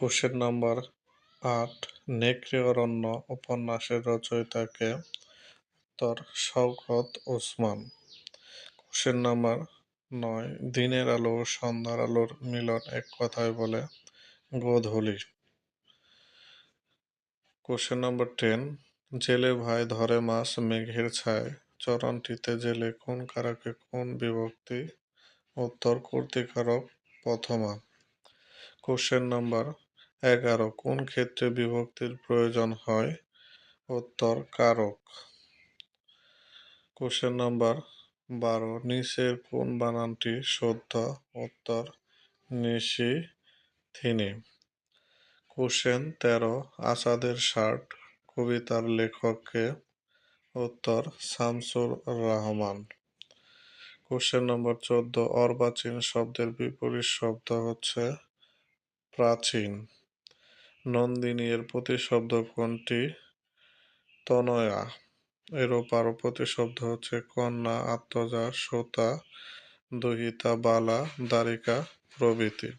Question number ৮ নেকড়ে অরণ্য উপন্যাসের রচয়িতা কে? উত্তর শওকত ওসমান। কোশ্চেন নাম্বার ৯ দিনের আলো ও সন্ধ্যার আলোর মিলন এক কথায় বলে গোধূলি। কোশ্চেন নাম্বার ১০ জেলে ভাই ধরে মাছ মেঘের ছায় চরণটিতে জেলে কোন কারকে কোন বিভক্তি? উত্তর কর্তৃকারক প্রথমা। কোশ্চেন নাম্বার ১১ কোন ক্ষেত্রে বিভক্তির প্রয়োজন হয়? উত্তর কারক। কোশ্চেন নাম্বার ১২ নিচের কোন বানানটি শুদ্ধ? উত্তর নিশি থিনি। কোশ্চেন ১৩ আসাদের শার্ট কবিতার লেখক কে? উত্তর শামসুর রাহমান। কোশ্চেন নম্বর ১৪ অর্বাচীন শব্দের বিপরীত শব্দ হচ্ছে প্রাচীন। নন্দিনী এর প্রতিশব্দ কোনটি? তনয়া। এর আরও প্রতিশব্দ হচ্ছে কন্যা, আত্মজা, সুতা, দুহিতা, বালা, দ্বারিকা প্রভৃতি।